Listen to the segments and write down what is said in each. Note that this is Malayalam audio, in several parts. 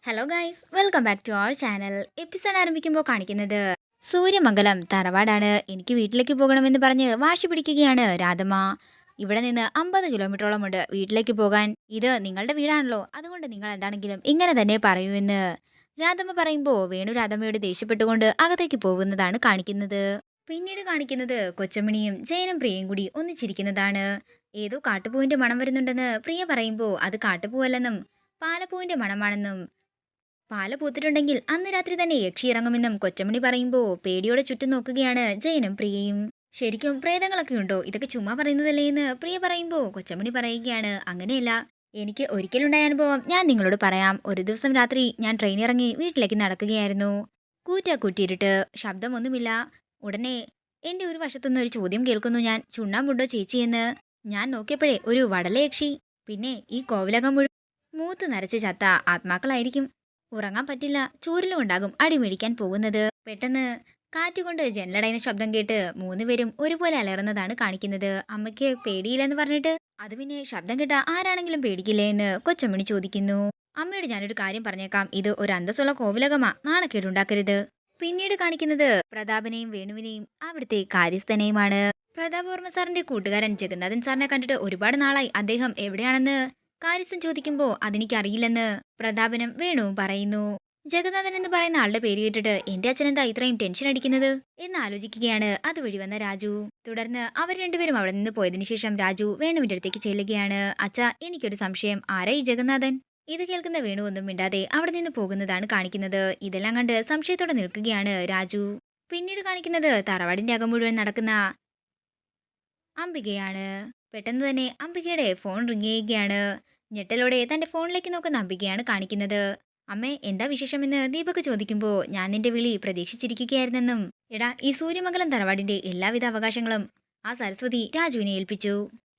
Hello guys, welcome back to our channel. Episode ആരംഭിക്കുമ്പോൾ കാണിക്കുന്നത് സൂര്യമംഗലം തറവാടാണ്. എനിക്ക് വീട്ടിലേക്ക് പോകണമെന്ന് പറഞ്ഞ് വാശി പിടിക്കുകയാണ് രാധമ്മ. ഇവിടെ നിന്ന് 50 കിലോമീറ്ററോളം ഉണ്ട് വീട്ടിലേക്ക് പോകാൻ. ഇത് നിങ്ങളുടെ വീടാണല്ലോ, അതുകൊണ്ട് നിങ്ങൾ എന്താണെങ്കിലും ഇങ്ങനെ തന്നെ പറയൂ എന്ന് രാധമ്മ പറയുമ്പോൾ വേണു രാധമ്മയോട് ദേഷ്യപ്പെട്ടുകൊണ്ട് അകത്തേക്ക് പോകുന്നതാണ് കാണിക്കുന്നത്. പിന്നീട് കാണിക്കുന്നത് കൊച്ചമണിയും ജയനും പ്രിയയും കൂടി ഒന്നിച്ചിരിക്കുന്നതാണ്. ഏതോ കാട്ടുപൂവിന്റെ മണം വരുന്നുണ്ടെന്ന് പ്രിയ പറയുമ്പോൾ അത് കാട്ടുപൂവല്ലെന്നും പാലപ്പൂവിന്റെ മണമാണെന്നും പാല പൂത്തിട്ടുണ്ടെങ്കിൽ അന്ന് രാത്രി തന്നെ യക്ഷി ഇറങ്ങുമെന്നും കൊച്ചമണി പറയുമ്പോൾ പേടിയോടെ ചുറ്റും നോക്കുകയാണ് ജയനും പ്രിയയും. ശരിക്കും പ്രേതങ്ങളൊക്കെ ഉണ്ടോ, ഇതൊക്കെ ചുമ്മാ പറയുന്നതല്ലേ എന്ന് പ്രിയ പറയുമ്പോൾ കൊച്ചമണി പറയുകയാണ്, അങ്ങനെയല്ല, എനിക്ക് ഒരിക്കലുണ്ടായ അനുഭവം ഞാൻ നിങ്ങളോട് പറയാം. ഒരു ദിവസം രാത്രി ഞാൻ ട്രെയിൻ ഇറങ്ങി വീട്ടിലേക്ക് നടക്കുകയായിരുന്നു. കൂറ്റിയിരുട്ട്, ശബ്ദമൊന്നുമില്ല. ഉടനെ എന്റെ ഒരു വശത്തുനിന്ന് ഒരു ചോദ്യം കേൾക്കുന്നു ഞാൻ, ചുണ്ണാമ്പുണ്ടോ ചേച്ചിയെന്ന്. ഞാൻ നോക്കിയപ്പോഴേ ഒരു വടലയക്ഷി. പിന്നെ ഈ കോവിലകം മുഴുവൻ മൂത്ത് നരച്ച് ചത്ത ആത്മാക്കളായിരിക്കും. ഉറങ്ങാൻ പറ്റില്ല, ചൂരിലും ഉണ്ടാകും അടിമേടിക്കാൻ പോകുന്നത്. പെട്ടെന്ന് കാറ്റുകൊണ്ട് ജനലടയുന്ന ശബ്ദം കേട്ട് മൂന്നുപേരും ഒരുപോലെ അലറുന്നതാണ് കാണിക്കുന്നത്. അമ്മയ്ക്ക് പേടിയില്ലെന്ന് പറഞ്ഞിട്ട് അത് പിന്നെ ശബ്ദം കേട്ട ആരാണെങ്കിലും പേടിക്കില്ലേ എന്ന് കൊച്ചമ്മണി ചോദിക്കുന്നു. അമ്മയോട് ഞാനൊരു കാര്യം പറഞ്ഞേക്കാം, ഇത് ഒരു അന്തസ്സുള്ള കോവിലകമാ, നാണക്കേടുണ്ടാക്കരുത്. പിന്നീട് കാണിക്കുന്നത് പ്രതാപനെയും വേണുവിനെയും അവിടുത്തെ കാര്യസ്ഥനെയുമാണ്. പ്രതാപവർമ്മ സാറിന്റെ കൂട്ടുകാരൻ ജഗന്നാഥൻ സാറിനെ കണ്ടിട്ട് ഒരുപാട് നാളായി, അദ്ദേഹം എവിടെയാണെന്ന് കാര്യസ്ഥൻ ചോദിക്കുമ്പോൾ അതെനിക്കറിയില്ലെന്ന് പ്രതാപനും വേണുവും പറയുന്നു. ജഗന്നാഥൻ എന്ന് പറയുന്ന ആളുടെ പേര് കേട്ടിട്ട് എന്റെ അച്ഛൻ എന്താ ഇത്രയും ടെൻഷൻ അടിക്കുന്നത് എന്ന് ആലോചിക്കുകയാണ് അതുവഴി വന്ന രാജു. തുടർന്ന് അവർ രണ്ടുപേരും അവിടെ നിന്ന് പോയതിനു ശേഷം രാജു വേണുവിന്റെ അടുത്തേക്ക് ചെല്ലുകയാണ്. അച്ഛാ, എനിക്കൊരു സംശയം, ആരാ ഈ ജഗന്നാഥൻ? ഇത് കേൾക്കുന്ന വേണു ഒന്നും മിണ്ടാതെ അവിടെ നിന്ന് പോകുന്നതാണ് കാണിക്കുന്നത്. ഇതെല്ലാം കണ്ട് സംശയത്തോടെ നിൽക്കുകയാണ് രാജു. പിന്നീട് കാണിക്കുന്നത് തറവാടിന്റെ അകം മുഴുവൻ നടക്കുന്ന അംബികയാണ്. പെട്ടെന്ന് തന്നെ അംബികയുടെ ഫോൺ റിങ് ചെയ്യുകയാണ്. ഞെട്ടലോടെ തന്റെ ഫോണിലേക്ക് നോക്കുന്ന അംബികയാണ് കാണിക്കുന്നത്. അമ്മേ, എന്താ വിശേഷമെന്ന് ദീപക് ചോദിക്കുമ്പോൾ ഞാൻ നിന്റെ വിളി പ്രതീക്ഷിച്ചിരിക്കുകയായിരുന്നെന്നും, എടാ, ഈ സൂര്യമംഗലം തറവാടിന്റെ എല്ലാവിധ അവകാശങ്ങളും ആ സരസ്വതി രാജുവിനെ ഏൽപ്പിച്ചു.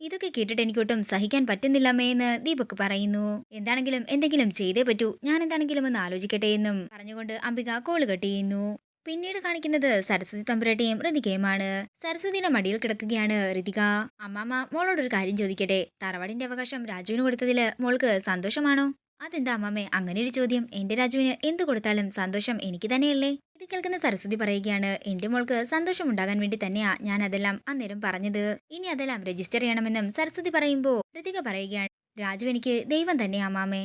ഇതൊക്കെ കേട്ടിട്ട് എനിക്കൊട്ടും സഹിക്കാൻ പറ്റുന്നില്ലമ്മേ എന്ന് ദീപക് പറയുന്നു. എന്താണെങ്കിലും എന്തെങ്കിലും ചെയ്തേ പറ്റൂ, ഞാൻ എന്താണെങ്കിലും ഒന്ന് ആലോചിക്കട്ടെ എന്നും പറഞ്ഞുകൊണ്ട് അംബിക കോള് കട്ട് ചെയ്യുന്നു. പിന്നീട് കാണിക്കുന്നത് സരസ്വതി തമ്പുരാട്ടിയും ഋതികയുമാണ്. സരസ്വതിയുടെ മടിയിൽ കിടക്കുകയാണ് ഋതിക. അമ്മാമ്മ, മോളോടൊരു കാര്യം ചോദിക്കട്ടെ, തറവാടിന്റെ അവകാശം രാജുവിന് കൊടുത്തതില് മോൾക്ക് സന്തോഷമാണോ? അതെന്താ അമ്മാമ്മേ അങ്ങനെ ഒരു ചോദ്യം? എന്റെ രാജുവിന് എന്തു കൊടുത്താലും സന്തോഷം എനിക്ക് തന്നെയല്ലേ? ഇത് കേൾക്കുന്ന സരസ്വതി പറയുകയാണ്, എന്റെ മോൾക്ക് സന്തോഷം ഉണ്ടാകാൻ വേണ്ടി തന്നെയാ ഞാൻ അതെല്ലാം അന്നേരം പറഞ്ഞത്. ഇനി അതെല്ലാം രജിസ്റ്റർ ചെയ്യണമെന്നും സരസ്വതി പറയുമ്പോ ഋതിക പറയുകയാണ്, രാജു എനിക്ക് ദൈവം തന്നെയാ അമ്മാമ്മേ.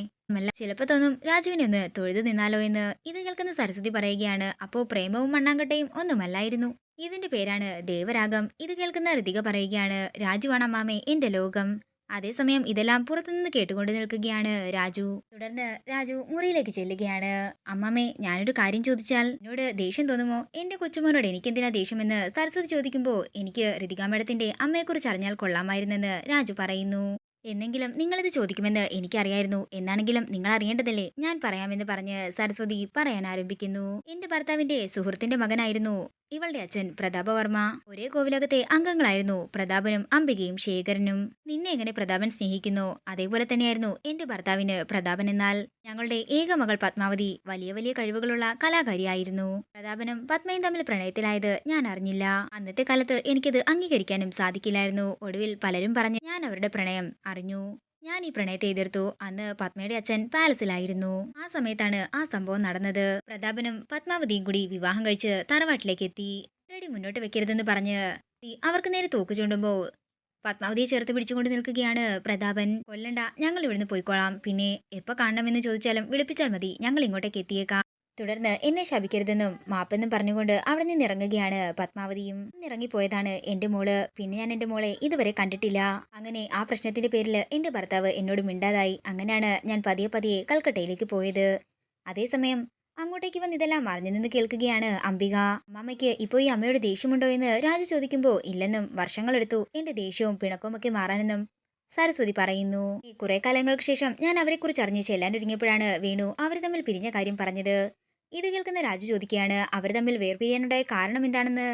ചിലപ്പോ തോന്നും രാജുവിനെ ഒന്ന് തൊഴുതു നിന്നാലോ എന്ന്. ഇത് കേൾക്കുന്ന സരസ്വതി പറയുകയാണ്, അപ്പോ പ്രേമവും മണ്ണാങ്കട്ടയും ഒന്നുമല്ലായിരുന്നു, ഇതിന്റെ പേരാണ് ദേവരാഗം. ഇത് കേൾക്കുന്ന ഋതിക പറയുകയാണ്, രാജുവാണ് അമ്മാമേ എന്റെ ലോകം. അതേസമയം ഇതെല്ലാം പുറത്തുനിന്ന് കേട്ടുകൊണ്ട് നിൽക്കുകയാണ് രാജു. തുടർന്ന് രാജു മുറിയിലേക്ക് ചെല്ലുകയാണ്. അമ്മാമേ, ഞാനൊരു കാര്യം ചോദിച്ചാൽ എന്നോട് ദേഷ്യം തോന്നുമോ? എന്റെ കൊച്ചുമോനോട് എനിക്കെന്തിനാ ദേഷ്യമെന്ന് സരസ്വതി ചോദിക്കുമ്പോൾ എനിക്ക് ഋതിക മേഡത്തിന്റെ അമ്മയെക്കുറിച്ച് അറിഞ്ഞാൽ കൊള്ളാമായിരുന്നെന്ന് രാജു പറയുന്നു. എന്നെങ്കിലും നിങ്ങളിത് ചോദിക്കുമെന്ന് എനിക്കറിയായിരുന്നു, എന്നാണെങ്കിലും നിങ്ങൾ അറിയേണ്ടതല്ലേ, ഞാൻ പറയാമെന്ന് പറഞ്ഞ് സരസ്വതി പറയാൻ ആരംഭിക്കുന്നു. എന്റെ ഭർത്താവിന്റെ സുഹൃത്തിന്റെ മകനായിരുന്നു ഇവളുടെ അച്ഛൻ പ്രതാപവർമ്മ. ഒരേ കോവിലകത്തെ അംഗങ്ങളായിരുന്നു പ്രതാപനും അംബികയും ശേഖരനും. നിന്നെ എങ്ങനെ പ്രതാപൻ സ്നേഹിക്കുന്നു അതേപോലെ തന്നെയായിരുന്നു എന്റെ ഭർത്താവിന് പ്രതാപൻ. എന്നാൽ ഞങ്ങളുടെ ഏക മകൾ പത്മാവതി വലിയ വലിയ കഴിവുകളുള്ള കലാകാരിയായിരുന്നു. പ്രതാപനും പത്മയും തമ്മിൽ പ്രണയത്തിലായത് ഞാൻ അറിഞ്ഞില്ല. അന്നത്തെ കാലത്ത് എനിക്കത് അംഗീകരിക്കാനും സാധിക്കില്ലായിരുന്നു. ഒടുവിൽ പലരും പറഞ്ഞ് ഞാൻ അവരുടെ പ്രണയം അറിഞ്ഞു. ഞാൻ ഈ പ്രണയത്തെ എതിർത്തു. അന്ന് പത്മയുടെ അച്ഛൻ പാലസിലായിരുന്നു. ആ സമയത്താണ് ആ സംഭവം നടന്നത്. പ്രതാപനും പത്മാവതിയും കൂടി വിവാഹം കഴിച്ച് തറവാട്ടിലേക്ക് എത്തി. റെഡി മുന്നോട്ട് വെക്കരുതെന്ന് പറഞ്ഞ് അവർക്ക് നേരെ തോക്ക് ചൂണ്ടുമ്പോൾ പത്മാവതിയെ ചേർത്ത് പിടിച്ചുകൊണ്ട് നിൽക്കുകയാണ് പ്രതാപൻ. കൊല്ലണ്ട, ഞങ്ങൾ ഇവിടുന്ന് പോയിക്കോളാം. പിന്നെ എപ്പോ കാണണമെന്ന് ചോദിച്ചാലും വിളിപ്പിച്ചാൽ മതി, ഞങ്ങൾ ഇങ്ങോട്ടേക്ക് എത്തിയേക്കാം. തുടർന്ന് എന്നെ ശപിക്കരുതെന്നും മാപ്പെന്നും പറഞ്ഞുകൊണ്ട് അവിടെ നിന്ന് ഇറങ്ങുകയാണ് പത്മാവതിയും. ഇറങ്ങിപ്പോയതാണ് എന്റെ മോള്. പിന്നെ ഞാൻ എന്റെ മോളെ ഇതുവരെ കണ്ടിട്ടില്ല. അങ്ങനെ ആ പ്രശ്നത്തിന്റെ പേരിൽ എന്റെ ഭർത്താവ് എന്നോട് മിണ്ടാതായി. അങ്ങനെയാണ് ഞാൻ പതിയെ പതിയെ കൽക്കട്ടയിലേക്ക് പോയത്. അതേസമയം അങ്ങോട്ടേക്ക് വന്ന് ഇതെല്ലാം അറിഞ്ഞു നിന്ന് കേൾക്കുകയാണ് അംബിക. അമ്മാമ്മയ്ക്ക് ഇപ്പോൾ ഈ അമ്മയോട് ദേഷ്യമുണ്ടോ എന്ന് രാജു ചോദിക്കുമ്പോൾ ഇല്ലെന്നും വർഷങ്ങളെടുത്തു എന്റെ ദേഷ്യവും പിണക്കവും ഒക്കെ മാറാനെന്നും സരസ്വതി പറയുന്നു. കുറെ കാലങ്ങൾക്ക് ശേഷം ഞാൻ അവരെക്കുറിച്ച് അറിഞ്ഞ് ചെല്ലാനൊരുങ്ങിയപ്പോഴാണ് വേണു അവർ തമ്മിൽ പിരിഞ്ഞ കാര്യം പറഞ്ഞത്. ഇത് കേൾക്കുന്ന രാജു ചോദിക്കുകയാണ്, അവർ തമ്മിൽ വേർപിരിയാനുണ്ടായ കാരണം എന്താണെന്ന്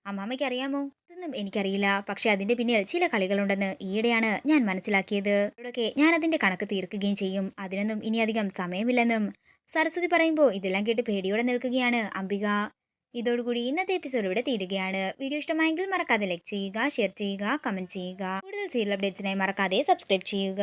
അമ്മാമ്മയ്ക്ക് അറിയാമോ? ഇതൊന്നും എനിക്കറിയില്ല, പക്ഷെ അതിന്റെ പിന്നിൽ ചില കളികളുണ്ടെന്ന് ഈയിടെയാണ് ഞാൻ മനസ്സിലാക്കിയത്. ഇവിടൊക്കെ ഞാൻ അതിന്റെ കണക്ക് തീർക്കുകയും ചെയ്യും. അതിനൊന്നും ഇനി അധികം സമയമില്ലെന്നും സരസ്വതി പറയുമ്പോൾ ഇതെല്ലാം കേട്ട് പേടിയോടെ നിൽക്കുകയാണ് അംബിക. ഇതോടുകൂടി ഇന്നത്തെ എപ്പിസോഡ് ഇവിടെ തീരുകയാണ്. വീഡിയോ ഇഷ്ടമായെങ്കിൽ മറക്കാതെ ലൈക്ക് ചെയ്യുക, ഷെയർ ചെയ്യുക, കമന്റ് ചെയ്യുക. കൂടുതൽ സീരിയൽ അപ്ഡേറ്റ്സിനായി മറക്കാതെ സബ്സ്ക്രൈബ് ചെയ്യുക.